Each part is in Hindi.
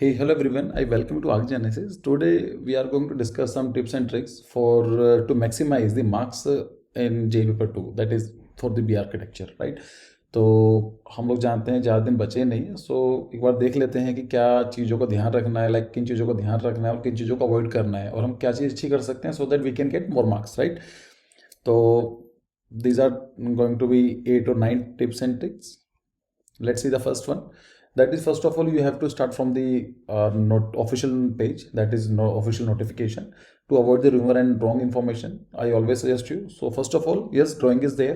Hey, hello everyone. I welcome you to ArcGenesis. Today we are going to discuss some tips and tricks for to maximize the marks in JEE Paper 2, that is for the B architecture, right? तो हम लोग जानते हैं ज़्यादा दिन बचे नहीं हैं, सो एक बार देख लेते हैं कि क्या चीज़ों का ध्यान रखना है, लाइक किन चीज़ों का ध्यान रखना है और किन चीज़ों को अवॉइड करना है, और हम क्या चीज़ अच्छी कर सकते हैं so that we can get more marks, right? तो these are going to be 8 or 9 tips and tricks. Let's see the first one. That is, first of all, you have to start from the official page, that is no official notification, to avoid the rumor and wrong information. I always suggest you. So first of all, yes, drawing is there.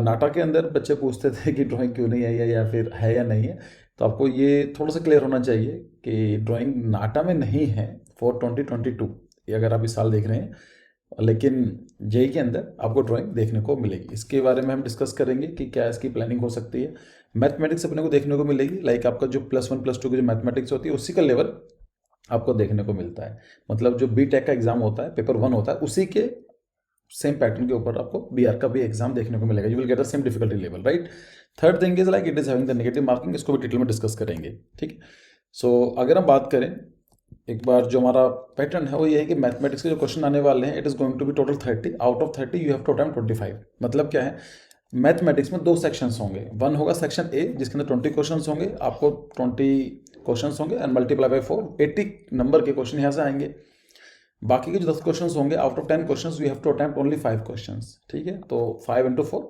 नाटा के अंदर बच्चे पूछते थे कि ड्राइंग क्यों नहीं आई है या फिर है या नहीं है, तो आपको ये थोड़ा सा क्लियर होना चाहिए कि ड्राइंग नाटा में नहीं है फॉर 2022, ये अगर आप इस साल देख रहे हैं, लेकिन जेई के अंदर आपको ड्राइंग देखने को मिलेगी। इसके बारे में हम डिस्कस करेंगे कि क्या इसकी प्लानिंग हो सकती है। मैथमेटिक्स अपने को देखने को मिलेगी, लाइक आपका जो +1 +2 की जो मैथमेटिक्स होती है उसी का लेवल आपको देखने को मिलता है। मतलब जो बी टेक का एग्जाम होता है, पेपर 1 होता है, उसी के सेम पैटर्न के ऊपर आपको बीआर का भी एग्जाम देखने को मिलेगा। You will get the same difficulty level, right? Third thing is like it is having the negative marking, इसको भी डिटेल में डिस्कस करेंगे, ठीक है? सो अगर हम बात करें एक बार, जो हमारा पैटर्न है वो ये है कि मैथमेटिक्स के जो क्वेश्चन आने वाले हैं, it is going to be total 30, out of 30 you have to attempt 25। मतलब क्या है, मैथमेटिक्स में 2 सेक्शंस होंगे। वन होगा सेक्शन ए जिसके अंदर 20 क्वेश्चंस होंगे, आपको 20 क्वेश्चंस होंगे एंड मल्टीप्लाई बाय 4, 80 नंबर के क्वेश्चन यहाँ से आएंगे। बाकी के जो 10 क्वेश्चंस होंगे, out of 10 questions you have to attempt only 5 questions, ठीक है? तो 5 into 4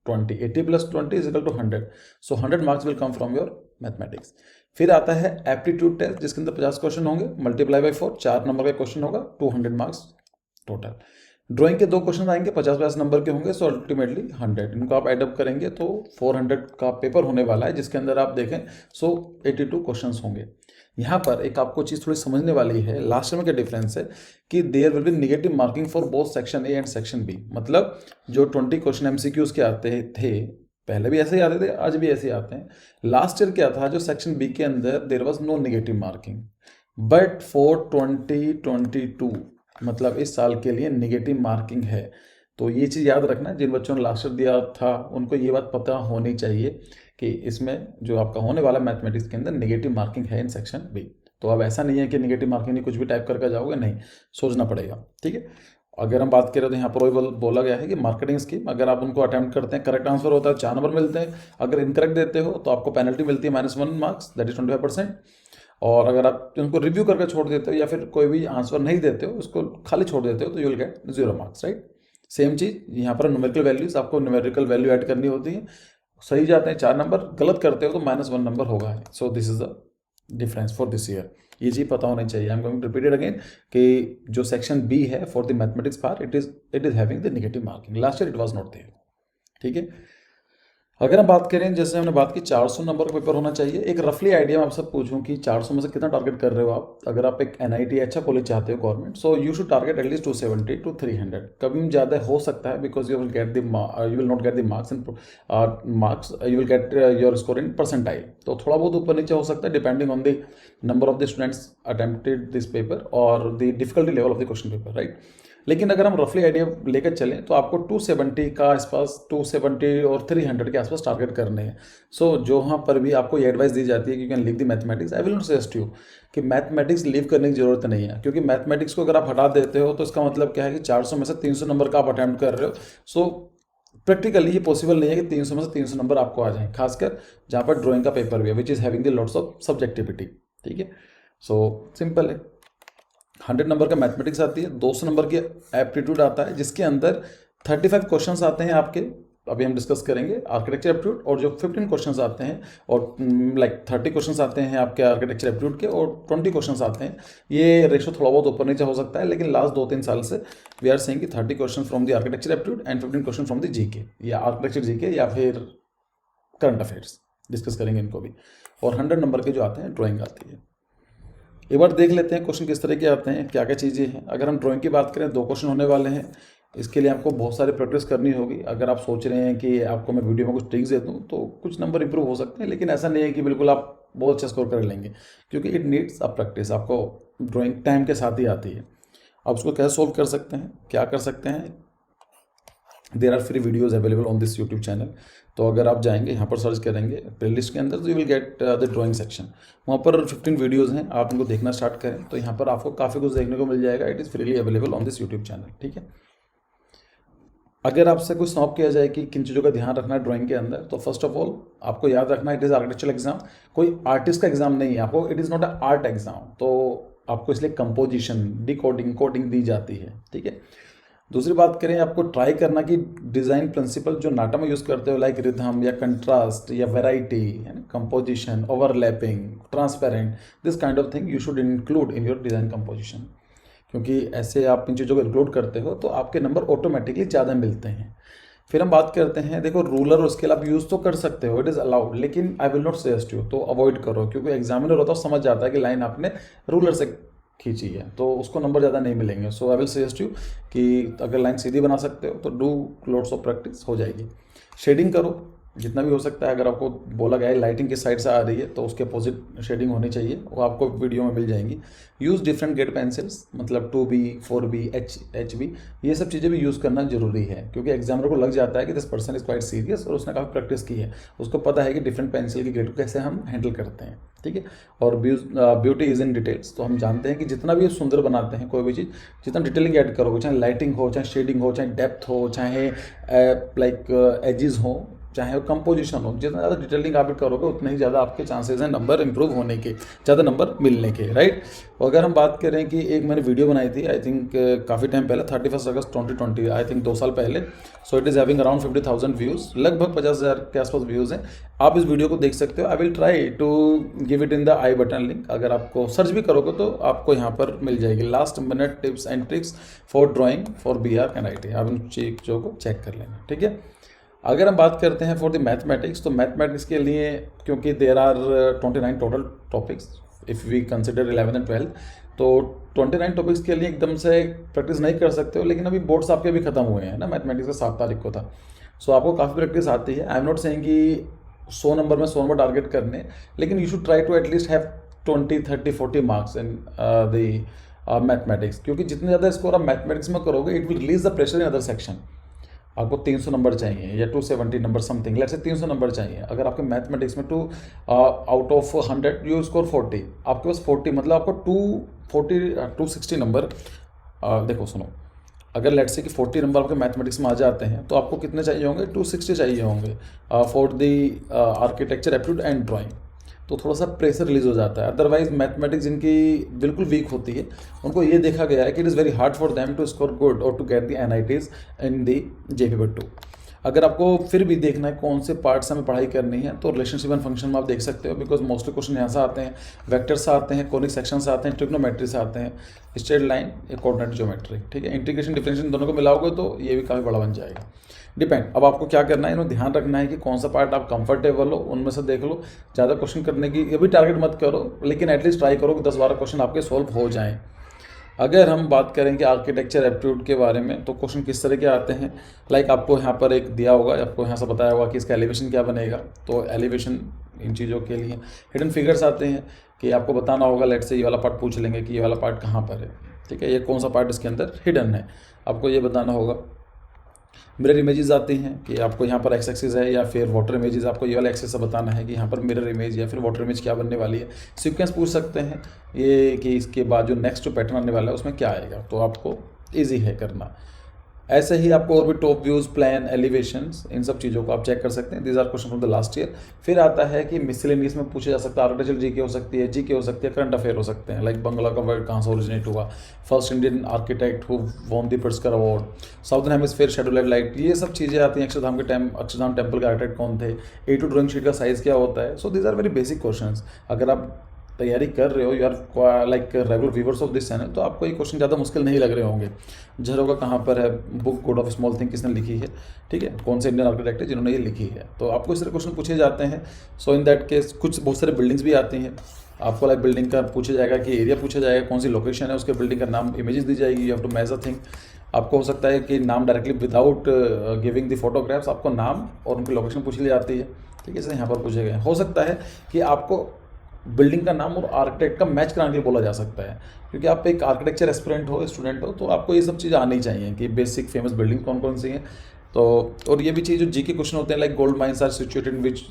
20, 80 + 20 is equal to 100, so 100 marks will come from your mathematics. फिर आता है एप्टीट्यूड टेस्ट जिसके अंदर 50 क्वेश्चन होंगे, मल्टीप्लाई बाय 4, 4 नंबर का क्वेश्चन होगा, 200 मार्क्स टोटल। ड्राइंग के 2 क्वेश्चन आएंगे, 50-50 नंबर के होंगे, सो अल्टीमेटली 100। इनको आप एडअप करेंगे तो 400 का पेपर होने वाला है, जिसके अंदर आप देखें सो 82 क्वेश्चंस होंगे। यहाँ पर एक आपको चीज़ थोड़ी समझने वाली है, लास्ट में क्या डिफरेंस है कि there will be negative marking for both section A and section B. मतलब जो 20 क्वेश्चन एमसीक्यूज के आते थे, पहले भी ऐसे ही आते थे, आज भी ऐसे ही आते हैं। लास्ट ईयर क्या था, जो सेक्शन बी के अंदर there was no negative marking, but for 2022 मतलब इस साल के लिए नेगेटिव मार्किंग है। तो ये चीज़ याद रखना, जिन बच्चों ने लास्ट ईयर दिया था उनको ये बात पता होनी चाहिए कि इसमें जो आपका होने वाला मैथमेटिक्स के अंदर नेगेटिव मार्किंग है इन सेक्शन बी। तो अब ऐसा नहीं है कि नेगेटिव मार्किंग नहीं कुछ भी टाइप करके जाओगे, नहीं, सोचना पड़ेगा, ठीक है? अगर हम बात करें तो यहाँ पर बोला गया है कि मार्केटिंग स्कीम अगर आप उनको अटेम्प्ट करते हैं, करेक्ट आंसर होता है 4 नंबर मिलते हैं, अगर इनकरेक्ट देते हो तो आपको पेनल्टी मिलती है -1 मार्क्स, दैट इज 25%। और अगर आप उनको रिव्यू करके छोड़ देते हो या फिर कोई भी आंसर नहीं देते हो, उसको खाली छोड़ देते हो, तो you will get 0 marks, right? Same चीज़ यहाँ पर न्यूमेरिकल वैल्यूज, आपको न्यूमेरिकल वैल्यू ऐड करनी होती है। सही जाते हैं 4 नंबर, गलत करते हो तो -1 नंबर होगा। So this is the difference for this year. ये चीज़ पता होनी चाहिए। I am going to repeat it again कि जो सेक्शन बी है for the mathematics part, it is having the negative marking. Last year it was not there, ठीक है? अगर हम बात करें, जैसे हमने बात की 400 नंबर का पेपर होना चाहिए, एक रफली आइडिया मैं आपसे पूछूं कि 400 में से कितना टारगेट कर रहे हो आप? अगर आप एक एनआईटी अच्छा कॉलेज चाहते हो government, so you should target at least 270 to 300। कभी ज़्यादा हो सकता है because you will not get the marks you will get your score in percentile. तो थोड़ा बहुत ऊपर नीचे हो सकता है depending on the number of the students attempted this paper और the difficulty level of the question paper, right? लेकिन अगर हम रफली आइडिया लेकर चलें तो आपको 270 का आसपास, 270 और 300 के आसपास टारगेट करने हैं। सो जो यहाँ पर भी आपको ये एडवाइस दी जाती है कि you can leave the mathematics, I will not suggest you कि मैथमेटिक्स लीव करने की जरूरत नहीं है, क्योंकि मैथमेटिक्स को अगर आप हटा देते हो तो इसका मतलब क्या है कि 400 में से 300 नंबर का आप अटैम्प्ट कर रहे हो। सो प्रैक्टिकली ये पॉसिबल नहीं है कि 300 में से 300 नंबर आपको आ जाएं, खासकर जहाँ पर ड्राइंग का पेपर भी है which is having the lots of subjectivity, ठीक है? सो सिंपल है। 100 नंबर का मैथमेटिक्स आती है, 200 नंबर की एप्टीट्यूड आता है जिसके अंदर 35 क्वेश्चंस आते हैं आपके, अभी हम डिस्कस करेंगे आर्किटेक्चर एप्टीट्यूड, और जो 15 क्वेश्चंस आते हैं और लाइक 30 क्वेश्चंस आते हैं आपके आर्किटेक्चर एप्टीट्यूड के और 20 क्वेश्चंस आते हैं। ये रेशो थोड़ा बहुत ऊपर नीचे हो सकता है, लेकिन लास्ट 2-3 साल से वी आर सेइंग कि 30 question from the architecture aptitude and 15 question from the GK, या आर्किटेक्चर जीके या फिर करंट अफेयर्स, डिस्कस करेंगे इनको भी। और 100 नंबर के जो आते हैं ड्राइंग आती है। एक बार देख लेते हैं क्वेश्चन किस तरह के आते हैं, क्या क्या चीज़ें हैं। अगर हम ड्राइंग की बात करें, 2 क्वेश्चन होने वाले हैं, इसके लिए आपको बहुत सारी प्रैक्टिस करनी होगी। अगर आप सोच रहे हैं कि आपको मैं वीडियो में कुछ ट्रिक्स दे दूँ तो कुछ नंबर इंप्रूव हो सकते हैं, लेकिन ऐसा नहीं है कि बिल्कुल आप बहुत अच्छा स्कोर कर लेंगे, क्योंकि इट नीड्स अ प्रैक्टिस। आपको ड्राइंग टाइम के साथ ही आती है। आप उसको कैसे सोल्व कर सकते हैं, क्या कर सकते हैं, there are free videos available on this YouTube channel. तो अगर आप जाएंगे यहाँ पर सर्च करेंगे प्लेलिस्ट के अंदर, तो you will get the drawing section. वहाँ पर 15 वीडियोज़ हैं, आप उनको देखना स्टार्ट करें तो यहाँ पर आपको काफ़ी कुछ देखने को मिल जाएगा। It is freely available on this YouTube channel, ठीक है। अगर आपसे कुछ सॉल्व किया जाए कि किन चीज़ों का ध्यान रखना है ड्राइंग के अंदर, तो फर्स्ट ऑफ ऑल आपको याद रखना इट इज़ आर्किटेक्चरल एग्जाम, कोई आर्टिस्ट का एग्जाम नहीं है आपको, it is not a art exam. तो आपको इसलिए कंपोजिशन, डिकोडिंग, कोडिंग दी जाती है, ठीक है। दूसरी बात करें, आपको ट्राई करना कि डिज़ाइन प्रिंसिपल जो नाटा में यूज़ करते हो, लाइक रिथम या कंट्रास्ट या वेराइटी, है ना, composition, overlapping, transparent, this kind of thing you should include in your design composition. क्योंकि ऐसे आप इन चीज़ों को इंक्लूड करते हो तो आपके नंबर ऑटोमेटिकली ज़्यादा मिलते हैं। फिर हम बात करते हैं, देखो रूलर और स्केल आप यूज़ तो कर सकते हो, इट इज़ अलाउड, लेकिन I will not suggest you, तो अवॉइड करो, क्योंकि एग्जामिनर होता है समझ जाता है कि लाइन आपने रूलर से खींची है तो उसको नंबर ज़्यादा नहीं मिलेंगे। सो आई विल सजेस्ट यू कि अगर लाइन सीधी बना सकते हो तो डू लोड्स ऑफ प्रैक्टिस, हो जाएगी। शेडिंग करो जितना भी हो सकता है। अगर आपको बोला गया है लाइटिंग किस साइड से आ रही है तो उसके अपोजिट शेडिंग होनी चाहिए, वो आपको वीडियो में मिल जाएंगी। यूज़ डिफरेंट ग्रेड पेंसिल्स, मतलब 2B, 4B, HB, ये सब चीज़ें भी यूज़ करना जरूरी है, क्योंकि एग्जामिनर को लग जाता है कि this person is quite serious और उसने काफ़ी प्रैक्टिस की है, उसको पता है कि डिफरेंट पेंसिल की ग्रेड को कैसे हम हैंडल करते हैं, ठीक है। और ब्यूटी इज़ इन डिटेल्स, तो हम जानते हैं कि जितना भी सुंदर बनाते हैं कोई भी चीज़, जितना डिटेलिंग ऐड करोगे, चाहे लाइटिंग हो, चाहे शेडिंग हो, चाहे डेप्थ हो, चाहे लाइक एजिज हो, चाहे वो कंपोजिशन हो, जितना ज़्यादा डिटेलिंग आप करोगे उतने ही ज़्यादा आपके चांसेस हैं नंबर इंप्रूव होने के, ज़्यादा नंबर मिलने के, राइट। और अगर हम बात करें कि एक मैंने वीडियो बनाई थी, आई थिंक काफ़ी टाइम पहले, 31 अगस्त 2020, आई थिंक 2 साल पहले। So it is having around 50,000 views, लगभग 50,000 के आसपास व्यूज़ हैं। आप इस वीडियो को देख सकते हो। I will try to give it in the I button link, अगर आपको सर्च भी करोगे तो आपको यहाँ पर मिल जाएगी, last minute tips and tricks for drawing for BR and IT। आप इन चीज़ों को चेक कर लेना, ठीक है। अगर हम बात करते हैं फॉर द मैथमेटिक्स, तो मैथमेटिक्स के लिए, क्योंकि there are 29 total topics if we consider 11th and 12th, तो 29 टॉपिक्स के लिए एकदम से प्रैक्टिस नहीं कर सकते हो। लेकिन अभी बोर्ड्स आपके भी खत्म हुए हैं ना, मैथमेटिक्स का 7 तारीख को था। सो आपको काफ़ी प्रैक्टिस आती है। आई एम नॉट सेइंग कि 100 नंबर में 100 नंबर टारगेट करने, लेकिन you should try to at least have 20, 30, 40 marks in the mathematics, क्योंकि जितने ज़्यादा स्कोर आप मैथमेटिक्स में करोगे it will release the pressure in other section. आपको 300 नंबर चाहिए या 270 number something, let's say 300 number चाहिए। अगर आपके मैथमेटिक्स में आउट ऑफ 100 यू स्कोर 40, आपके पास 40 मतलब आपको 260 नंबर। देखो सुनो, अगर लेट्स से कि 40 नंबर आपके मैथमेटिक्स में आ जाते हैं तो आपको कितने चाहिए होंगे, 260 चाहिए होंगे for the architecture aptitude and drawing. तो थोड़ा सा प्रेशर रिलीज हो जाता है। अदरवाइज मैथमेटिक्स जिनकी बिल्कुल वीक होती है उनको ये देखा गया है कि it is very hard for them to score good और to get the NITs in the JPPER 2। अगर आपको फिर भी देखना है कौन से पार्ट से हमें पढ़ाई करनी है, तो रिलेशनशिप एंड फंक्शन में आप देख सकते हो, बिकॉज मोस्टली क्वेश्चन यहाँ से आते हैं, वेक्टर से आते हैं, कॉनिक सेक्शन से आते हैं, ट्रिग्नोमेट्री से आते हैं, स्ट्रेट लाइन या कोऑर्डिनेट ज्योमेट्री, ठीक है। इंटीग्रेशन डिफरेंशिएशन दोनों को मिलाओगे तो ये भी काफ़ी बड़ा बन जाएगा। डिपेंड, अब आपको क्या करना है, इन्होंने ध्यान रखना है कि कौन सा पार्ट आप कंफर्टेबल हो उनमें से देख लो। ज़्यादा क्वेश्चन करने की ये भी टारगेट मत करो, लेकिन एटलीस्ट ट्राई करो कि 10-12 क्वेश्चन आपके सॉल्व हो जाएं। अगर हम बात करें कि आर्किटेक्चर एप्टीट्यूड के बारे में, तो क्वेश्चन किस तरह के आते हैं, लाइक आपको यहाँ पर एक दिया होगा, आपको यहाँ से बताया होगा कि इसका एलिवेशन क्या बनेगा। तो एलिवेशन इन चीज़ों के लिए हिडन फिगर्स आते हैं कि आपको बताना होगा, लेट से ये वाला पार्ट पूछ लेंगे कि ये वाला पार्ट कहाँ पर है, ठीक है, ये कौन सा पार्ट इसके अंदर हिडन है, आपको ये बताना होगा। मिरर इमेजेस आती हैं कि आपको यहाँ पर एक्स एक्सिस है या फिर वाटर इमेजेस, आपको ये वाला एक्सिस से बताना है कि यहाँ पर मिरर इमेज या फिर वाटर इमेज क्या बनने वाली है। सीक्वेंस पूछ सकते हैं ये कि इसके बाद जो नेक्स्ट पैटर्न आने वाला है उसमें क्या आएगा, तो आपको ईजी है करना। ऐसे ही आपको और भी टॉप व्यूज़, प्लान, एलिवेशंस, इन सब चीज़ों को आप चेक कर सकते हैं। These are question from the last year. फिर आता है कि मिसलेनियस में पूछा जा सकता है, आर्किटेक्चर जीके हो सकती है, जीके हो सकती है, करंट अफेयर हो सकते हैं, लाइक बंगला का वर्ड कहाँ से ओरिजिनेट हुआ, first Indian architect who won the Pritzker award, southern hemisphere schedule at light, ये सब चीज़ें आती हैं। अक्षरधाम टेम्पल के आर्किटेक्ट कौन थे, A2 ड्राइंग शीट का साइज़ क्या होता है। So these are very basic question. अगर आप तैयारी कर रहे हो, you are like regular viewers of this channel, तो आपको ये क्वेश्चन ज़्यादा मुश्किल नहीं लग रहे होंगे। झरोका कहाँ पर है, book God of small thing किसने लिखी है, ठीक है, कौन से इंडियन आर्किटेक्ट है जिन्होंने ये लिखी है, तो आपको इस तरह क्वेश्चन पूछे जाते हैं। सो इन दैट केस कुछ बहुत सारे बिल्डिंग्स भी आती हैं, आपको लाइक बिल्डिंग का पूछा जाएगा कि एरिया पूछा जाएगा, कौन सी लोकेशन है, उसके बिल्डिंग का नाम, इमेजेस दी जाएगी, you have to major thing. आपको हो सकता है कि नाम directly without giving the photographs आपको नाम और उनकी लोकेशन पूछ ली जाती है, ठीक है, जैसे यहाँ पर पूछे गए। हो सकता है कि आपको बिल्डिंग का नाम और आर्किटेक्ट का मैच कराने के लिए बोला जा सकता है, क्योंकि आप एक आर्किटेक्चर एस्पिरेंट हो, स्टूडेंट हो, तो आपको ये सब चीज़ें आनी चाहिए कि बेसिक फेमस बिल्डिंग कौन कौन सी हैं, तो और ये भी चीज़ जो जीके क्वेश्चन होते हैं like gold mines are situated in which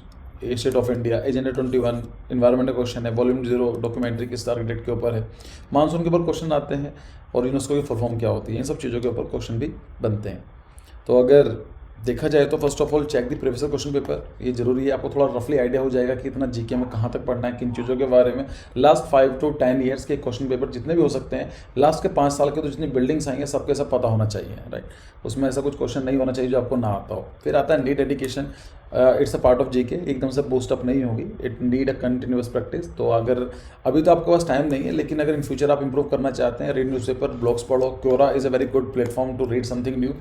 state of India, agenda 21 environmental question है, वॉल्यूम 0 डॉक्यूमेंट्री किस टारगेट के ऊपर है, मानसून के ऊपर क्वेश्चन आते हैं और यूनेस्को की फुल फॉर्म क्या होती है, इन सब चीज़ों के ऊपर क्वेश्चन भी बनते हैं। तो अगर देखा जाए तो first of all check the previous question paper, ये जरूरी है, आपको थोड़ा रफली आइडिया हो जाएगा कि इतना जीके में कहाँ तक पढ़ना है, किन चीज़ों के बारे में। लास्ट 5 to 10 ईयर्स के क्वेश्चन पेपर जितने भी हो सकते हैं, लास्ट के 5 साल के तो जितनी बिल्डिंग्स आएंगे सबके सब पता होना चाहिए, राइट। उसमें ऐसा कुछ क्वेश्चन नहीं होना चाहिए जो आपको ना आता हो। फिर आता है need education, it's a part of GK, एकदम से बूस्टअप नहीं होगी, it need a continuous practice. तो अगर अभी तो आपके पास टाइम नहीं है, लेकिन अगर इन फ्यूचर आप इंप्रूव करना चाहते हैं, रीड न्यूज़पेपर, ब्लॉग्स पढ़ो, Quora is a very good platform to read something new.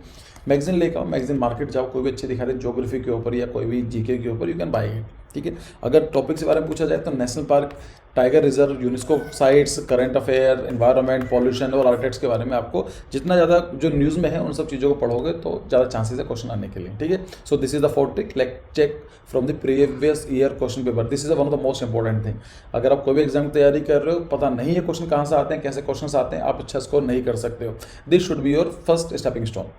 Magazine लेकर आओ, मैगजीन मार्केट जाओ, कोई भी अच्छे दिखा रहे ज्योग्राफी के ऊपर या कोई भी जीके के ऊपर, यू कैन बाई इट, ठीक है। अगर टॉपिक के बारे में पूछा जाए तो national park, tiger reserve, UNESCO sites, current affair, environment, pollution और आर्किटेक्ट्स के बारे में आपको जितना ज़्यादा जो न्यूज़ में है उन सब चीज़ों को पढ़ोगे तो ज़्यादा चांसेस है क्वेश्चन आने के लिए, ठीक है। So this is the fourth trick, like check from the previous year question paper, this is one of the most important thing. अगर आप कोई भी एग्जाम की तैयारी कर रहे हो, पता नहीं है क्वेश्चन कहाँ से आते हैं, कैसे क्वेश्चन आते हैं, आप अच्छा स्कोर नहीं कर सकते हो। This should be your first stepping stone.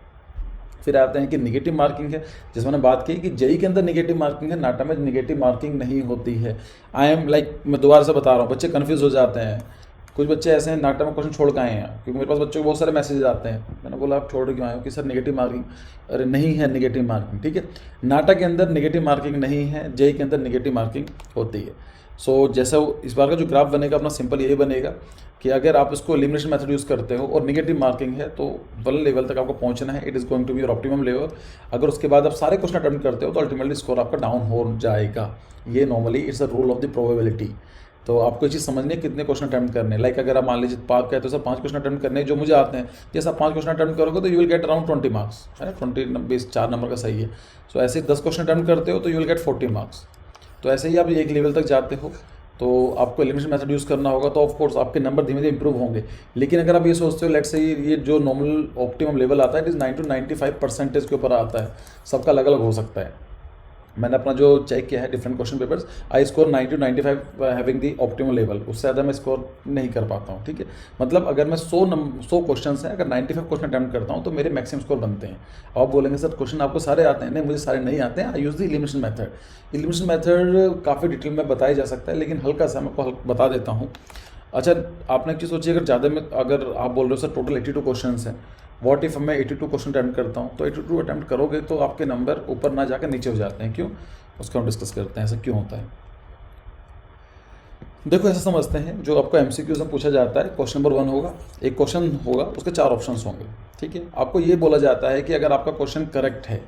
फिर आते हैं कि निगेटिव मार्किंग है, जिसमें मैंने बात की कि जेई के अंदर निगेटिव मार्किंग है, नाटा में निगेटिव मार्किंग नहीं होती है। आई एम लाइक मैं दोबारा से बता रहा हूँ, बच्चे कन्फ्यूज़ हो जाते हैं। कुछ बच्चे ऐसे हैं नाटा में क्वेश्चन छोड़ के आए हैं, क्योंकि मेरे पास बच्चों के बहुत सारे मैसेज आते हैं। मैंने बोला आप छोड़ क्यों आए हो, कि सर निगेटिव मार्किंग। अरे नहीं है निगेटिव मार्किंग, ठीक है। नाटा के अंदर निगेटिव मार्किंग नहीं है, जेई के अंदर निगेटिव मार्किंग होती है। सो जैसा इस बार का जो ग्राफ बनेगा अपना सिंपल यही बनेगा कि अगर आप इसको एलिमिनेशन मेथड यूज़ करते हो और निगेटिव मार्किंग है तो 1 लेवल तक आपको पहुंचना है, it is going to be your optimum level. अगर उसके बाद आप सारे क्वेश्चन अटेम्प्ट करते हो तो अल्टीमेटली स्कोर आपका डाउन हो जाएगा। ये normally it's a rule of the probability. तो आपको ये चीज़ समझनी है कितने क्वेश्चन अटेम्प्ट करने, लाइक अगर आप मान लीजिए पार्क कहते हो सर 5 क्वेश्चन अटेम्प्ट करने जो मुझे आते हैं, जैसे आप 5 क्वेश्चन अटेम्प्ट करोगे तो you will get around 20 marks, है ना। 20 4 नंबर का सही है। सो ऐसे 10 क्वेश्चन अटेम्प्ट करते हो तो यू विल गेट 40 मार्क्स। तो ऐसे ही आप एक लेवल तक जाते हो तो आपको एलिमिनेशन मेथड यूज़ करना होगा, तो ऑफ कोर्स आपके नंबर धीमे धीमे इंप्रूव होंगे। लेकिन अगर आप ये सोचते हो लेट्स से ये जो नॉर्मल ऑप्टिमम लेवल आता है इट इज़ 9 to 95% के ऊपर आता है, सबका अलग अलग हो सकता है। मैंने अपना जो चेक किया है different question papers, I score 90 to 95 having the optimal level, उससे ज़्यादा मैं स्कोर नहीं कर पाता हूँ, ठीक है। मतलब अगर मैं 100 क्वेश्चन हैं, अगर 95 क्वेश्चन अटैम्प्ट करता हूँ तो मेरे मैक्सिमम स्कोर बनते हैं। आप बोलेंगे सर क्वेश्चन आपको सारे आते हैं, नहीं मुझे सारे नहीं आते हैं। I use the elimination method. Elimination method काफ़ी डिटेल में बताया जा सकता है, लेकिन हल्का सा मैं आपको बता देता हूँ। अच्छा, आपने क्या सोचिए अगर ज़्यादा में अगर आप बोल रहे हो सर टोटल 82 क्वेश्चन हैं, व्हाट इफ़ मैं 82 क्वेश्चन अटैम्प्ट करता हूँ, तो 82 अटैम्प्ट करोगे तो आपके नंबर ऊपर ना जाकर नीचे हो जाते हैं। क्यों, उसको हम डिस्कस करते हैं ऐसा क्यों होता है। देखो ऐसा समझते हैं, जो आपको एमसीक्यूज में पूछा जाता है, क्वेश्चन नंबर 1 होगा, एक क्वेश्चन होगा, उसके 4 ऑप्शंस होंगे, ठीक है। आपको ये बोला जाता है कि अगर आपका क्वेश्चन करेक्ट है,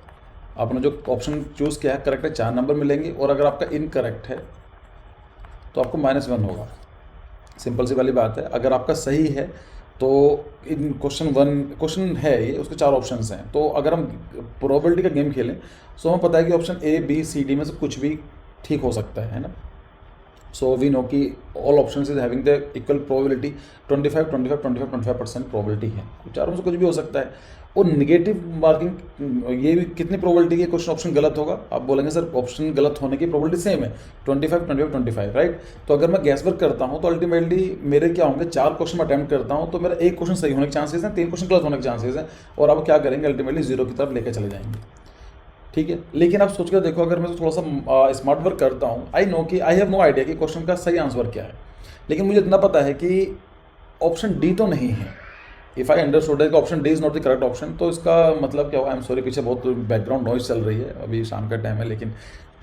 आपने जो ऑप्शन चूज़ किया है करेक्ट है, 4 नंबर मिलेंगे, और अगर आपका इनकरेक्ट है तो आपको -1 होगा। सिंपल सी वाली बात है। अगर आपका सही है तो इन क्वेश्चन है ये, उसके 4 ऑप्शंस हैं, तो अगर हम प्रोबेबिलिटी का गेम खेलें तो हमें पता है कि option A B C D में से कुछ भी ठीक हो सकता है ना। सो वी नो कि all option is having the equal probability, 25% probability है, चारों में से कुछ भी हो सकता है। और निगेटिव मार्किंग ये भी कितनी प्रोबेबिलिटी है क्वेश्चन ऑप्शन गलत होगा। आप बोलेंगे सर ऑप्शन गलत होने की प्रोबेबिलिटी सेम है, 25, राइट। तो अगर मैं गैस वर्क करता हूँ तो अल्टीमेटली मेरे क्या होंगे, 4 क्वेश्चन मैं अटैम्प्ट करता हूँ तो मेरा एक क्वेश्चन सही होने के चांसेस हैं, 3 क्वेश्चन गलत होने के चांसेस हैं, और आप क्या करेंगे अल्टीमेटली 0 की तरफ लेकर चले जाएंगे, ठीक है। लेकिन आप सोच कर देखो, अगर मैं थोड़ा सा स्मार्ट वर्क करता हूँ, आई नो कि आई हैव नो आइडिया कि क्वेश्चन का सही आंसर क्या है, लेकिन मुझे इतना पता है कि ऑप्शन डी तो नहीं है। If I understood that option D is not the correct option, तो इसका मतलब क्या हुआ, आई एम सॉरी पीछे बहुत बैकग्राउंड नॉइज चल रही है, अभी शाम का टाइम है, लेकिन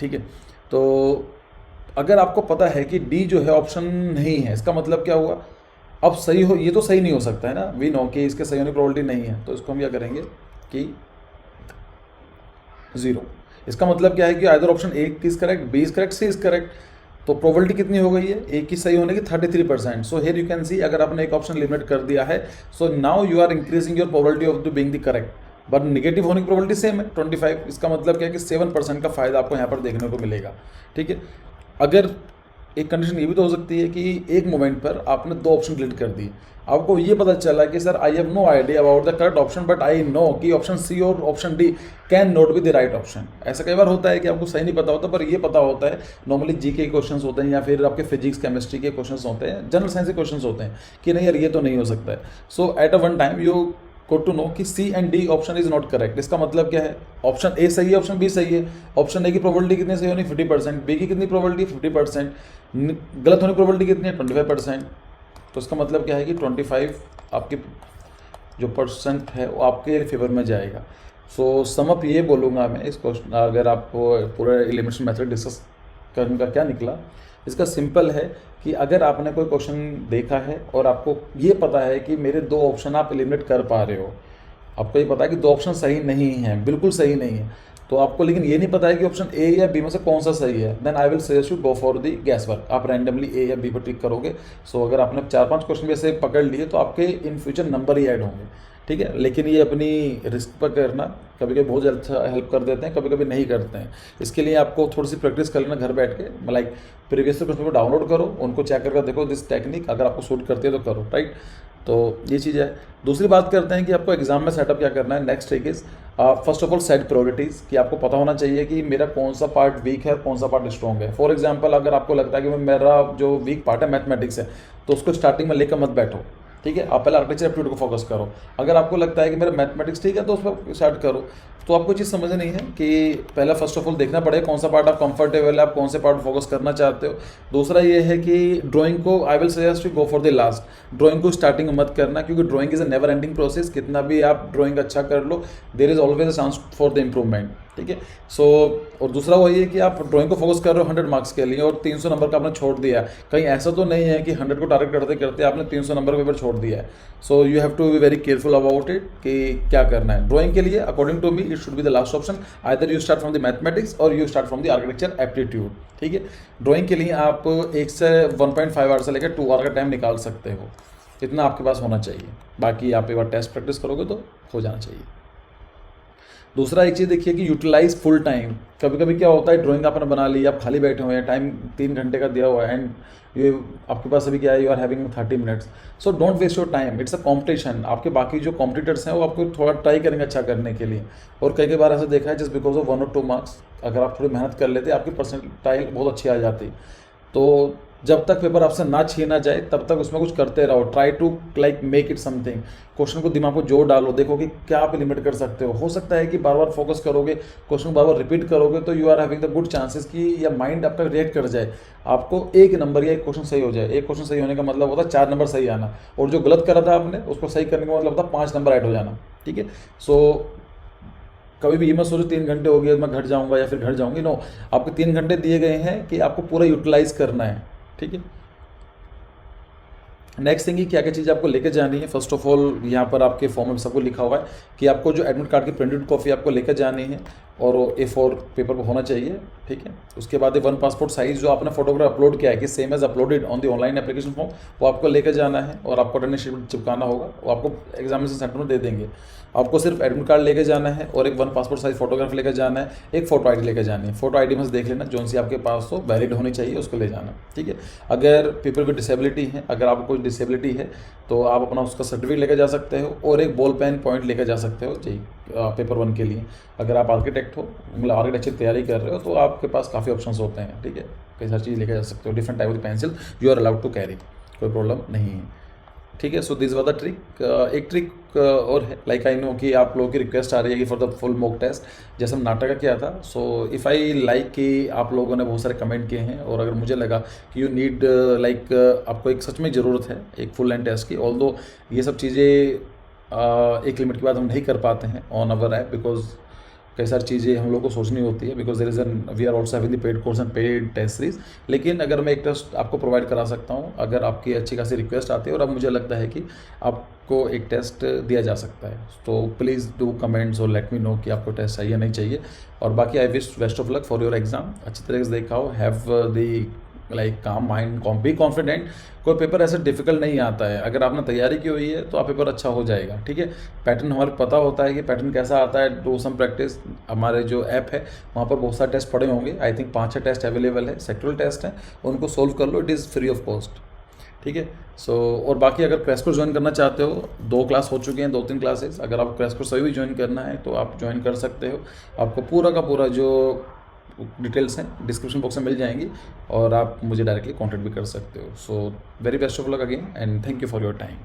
ठीक है। तो अगर आपको पता है कि डी जो है ऑप्शन नहीं है, इसका मतलब क्या हुआ, अब सही हो, ये तो सही नहीं हो सकता है ना, वी नो कि इसके सही होने की प्रोबेबिलिटी नहीं है, तो इसको हम क्या करेंगे कि 0। इसका मतलब क्या है कि either option A is correct, B is correct, C is correct. तो प्रोबेबिलिटी कितनी हो गई है, ए की सही होने की 33%। So here you can see, अगर आपने एक ऑप्शन एलिमिनेट कर दिया है, so now you are increasing your probability of the being the correct, but negative होने की प्रोबेबिलिटी सेम है 25। इसका मतलब क्या है कि 7% का फायदा आपको यहाँ पर देखने को मिलेगा, ठीक है। अगर एक कंडीशन ये भी तो हो सकती है कि एक मोमेंट पर आपने 2 ऑप्शन डिलीट कर दिए, आपको ये पता चला कि sir I have no idea about the correct option, but I know कि ऑप्शन सी और option D can not be the right option. ऐसा कई बार होता है कि आपको सही नहीं पता होता, पर ये पता होता है, नॉर्मली जीके के क्वेश्चंस होते हैं या फिर आपके फिजिक्स केमिस्ट्री के क्वेश्चंस होते हैं, जनरल साइंस के क्वेश्चंस होते हैं कि नहीं यार ये तो नहीं हो सकता है। So at a one time you good to know कि C and D option is not correct. इसका मतलब क्या है, ऑप्शन ए सही है, ऑप्शन बी सही है। ऑप्शन ए की प्रोबेबिलिटी कितनी सही होनी, 50%, बी की कितनी प्रोबेबिलिटी 50%, गलत होने की प्रोबेबिलिटी कितनी है 25%। तो इसका मतलब क्या है कि 25 आपके जो परसेंट है वो आपके फेवर में जाएगा। सो समअप ये बोलूँगा मैं इस क्वेश्चन, अगर आपको पूरा एलिमिनेशन मेथड डिस्कस करने का क्या निकला, इसका सिंपल है कि अगर आपने कोई क्वेश्चन देखा है और आपको ये पता है कि मेरे 2 ऑप्शन आप एलिमिनेट कर पा रहे हो, आपको ये पता है कि 2 ऑप्शन सही नहीं हैं, बिल्कुल सही नहीं है, तो आपको लेकिन ये नहीं पता है कि ऑप्शन ए या बी में से कौन सा सही है, then I will suggest you go for the guess work. आप रैंडमली ए या बी पर टिक करोगे। सो अगर आपने 4-5 क्वेश्चन भी ऐसे पकड़ लिए तो आपके in future number he add होंगे, ठीक है। लेकिन ये अपनी रिस्क पर करना, कभी कभी बहुत अच्छा हेल्प कर देते हैं, कभी कभी नहीं करते हैं। इसके लिए आपको थोड़ी सी प्रैक्टिस कर लेना घर बैठ के, लाइक प्रीवियस क्वेश्चन को डाउनलोड करो, उनको चेक करके देखो दिस टेक्निक, अगर आपको सूट करती है तो करो, राइट। तो ये चीज़ है। दूसरी बात करते हैं कि आपको एग्जाम में सेटअप क्या करना है। Next trick is first of all set priorities, कि आपको पता होना चाहिए कि मेरा कौन सा पार्ट वीक है और कौन सा पार्ट स्ट्रॉन्ग है। फॉर एग्जांपल अगर आपको लगता है कि मेरा जो वीक पार्ट है मैथमेटिक्स है, तो उसको स्टार्टिंग में लेकर मत बैठो, ठीक है। आप पहले आर्किटेक्चर एप्टीट्यूड को फोकस करो। अगर आपको लगता है कि मेरा मैथमेटिक्स ठीक है तो उस पर स्टार्ट करो। तो आपको चीज़ समझनी है कि पहला फर्स्ट ऑफ ऑल देखना पड़ेगा कौन सा पार्ट आप कंफर्टेबल है, आप कौन से पार्ट फोकस करना चाहते हो। दूसरा ये है कि ड्राइंग को I will suggest you go for the last. Drawing को स्टार्टिंग में मत करना, क्योंकि drawing is a never ending process. कितना भी आप ड्राइंग अच्छा कर लो, there is always a chance for the improvement, ठीक है। सो और दूसरा वही है कि आप ड्राइंग को फोकस कर रहे हो 100 मार्क्स के लिए और 300 नंबर का आपने छोड़ दिया। कहीं ऐसा तो नहीं है कि 100 को टारगेट करते करते आपने 300 नंबर का पेपर छोड़ दिया है। So you have to be very careful about it कि क्या करना है। ड्राइंग के लिए according to me it should be the last option. Either you start from the mathematics or you start from the architecture aptitude, ठीक है। ड्राइंग के लिए आप 1 से 1.5 आवर से लेकर 2 आवर का टाइम निकाल सकते हो, इतना आपके पास होना चाहिए। बाकी आप एक बार टेस्ट प्रैक्टिस करोगे तो हो जाना चाहिए। दूसरा एक चीज़ देखिए कि यूटिलाइज फुल टाइम। कभी कभी क्या होता है, ड्राइंग आपने बना ली, आप खाली बैठे हुए हैं, टाइम 3 घंटे का दिया हुआ है एंड ये आपके पास अभी क्या है, you are having 30 minutes. So don't waste your time, it's a competition. आपके बाकी जो कॉम्पिटिटर्स हैं वो आपको थोड़ा ट्राई करेंगे अच्छा करने के लिए, और कई बार ऐसा देखा है जस्ट बिकॉज ऑफ 1 और 2 मार्क्स अगर आप थोड़ी मेहनत कर लेते आपकी परसेंटाइल बहुत अच्छी आ जाती। तो जब तक पेपर आपसे ना छीना जाए तब तक उसमें कुछ करते रहो। Try to like make it something. Question को दिमाग को जोड़ डालो, देखो कि क्या आप लिमिट कर सकते हो सकता है कि बार बार फोकस करोगे, क्वेश्चन को बार बार रिपीट करोगे तो you are having the good chances कि या माइंड आपका रिएक्ट कर जाए, आपको एक नंबर या एक क्वेश्चन सही हो जाए। एक क्वेश्चन सही होने का मतलब होता है 4 नंबर सही आना, और जो गलत करा था आपने उसको सही करने का मतलब होता है 5 नंबर ऐड हो जाना, ठीक है। सो कभी भी ये मत सोचो 3 घंटे हो गए मैं घर जाऊंगा या फिर घर जाऊंगी, नो। आपको 3 घंटे दिए गए हैं कि आपको पूरा यूटिलाइज करना है, ठीक है। नेक्स्ट थिंग क्या क्या चीज़ आपको लेकर जानी है। फर्स्ट ऑफ ऑल यहाँ पर आपके फॉर्म में सबको लिखा हुआ है कि आपको जो एडमिट कार्ड की प्रिंटेड कॉपी आपको लेकर जानी है और A4 पेपर पर होना चाहिए, ठीक है। उसके बाद 1 पासपोर्ट साइज जो आपने फोटोग्राफ अपलोड किया है कि same as uploaded on the online application form, वो आपको लेकर जाना है और आपको अटेंडेंस शीट चिपकाना होगा, वो आपको एग्जामिनेशन सेंटर में दे देंगे। आपको सिर्फ एडमिट कार्ड लेकर जाना है और एक 1 पासपोर्ट साइज फोटोग्राफ लेकर जाना है, एक फोटो आईडी लेकर जानी है। फोटो आईडी में से देख लेना जो सी आपके पास हो, वैलिड होनी चाहिए, उसको ले जाना, ठीक है। अगर पीपल विद डिसेबिलिटी है, अगर आपको कोई डिसेबिलिटी है तो आप अपना उसका सर्टिफिकेट लेकर जा सकते हो और एक बॉल पेन पॉइंट लेकर जा सकते हो जी पेपर 1 के लिए। अगर आप आर्किटेक्ट हो, मतलब आर्किटेक्चर की तैयारी कर रहे हो, तो आपके पास काफ़ी ऑप्शंस होते हैं, ठीक है। कई सारी चीज़ लेकर जा सकते हो, different type of pencil you are allowed to carry, कोई प्रॉब्लम नहीं है, ठीक है। So this was the trick. एक ट्रिक और है, लाइक आई नो कि आप लोगों की रिक्वेस्ट आ रही है कि for the full mock test जैसे हम नाटक का किया था। सो इफ़ आई लाइक कि आप लोगों ने बहुत सारे कमेंट किए हैं और अगर मुझे लगा कि यू नीड लाइक आपको एक सच में ज़रूरत है एक फुल एंड टेस्ट की, ऑल्दो ये सब चीज़ें एक लिमिट के बाद हम नहीं कर पाते हैं ऑन अवर ऐप, बिकॉज कई सारी चीज़ें हम लोग को सोचनी होती है, because there is an we are also having the paid course and paid test series. लेकिन अगर मैं एक टेस्ट आपको प्रोवाइड करा सकता हूँ, अगर आपकी अच्छी खासी रिक्वेस्ट आती है और अब मुझे लगता है कि आपको एक टेस्ट दिया जा सकता है, तो प्लीज़ डू कमेंट्स और लेट मी नो कि आपको टेस्ट चाहिए नहीं चाहिए। और बाकी I wish best of luck for your exam. अच्छी तरीके से दिखाओ, हैव दी लाइक काम माइंड, बी कॉन्फिडेंट। कोई पेपर ऐसा डिफिकल्ट नहीं आता है, अगर आपने तैयारी की हुई है तो आप पेपर अच्छा हो जाएगा, ठीक है। पैटर्न हमारे पता होता है कि पैटर्न कैसा आता है, डू सम प्रैक्टिस। हमारे जो ऐप है वहाँ पर बहुत सारे टेस्ट पड़े होंगे, आई थिंक 5-6 टेस्ट अवेलेबल है, सेक्टोरल टेस्ट हैं, उनको सोल्व कर लो, it is free of cost, ठीक है। सो और बाकी अगर क्रैश कोर्स ज्वाइन करना चाहते हो, 2 क्लास हो चुके हैं, 2-3 क्लासेस, अगर आप क्रैश कोर्स अभी भी ज्वाइन करना है तो आप ज्वाइन कर सकते हो। आपको पूरा का पूरा जो डिटेल्स हैं डिस्क्रिप्शन बॉक्स में मिल जाएंगी और आप मुझे डायरेक्टली कॉन्टैक्ट भी कर सकते हो। So very best of luck again and thank you for your time.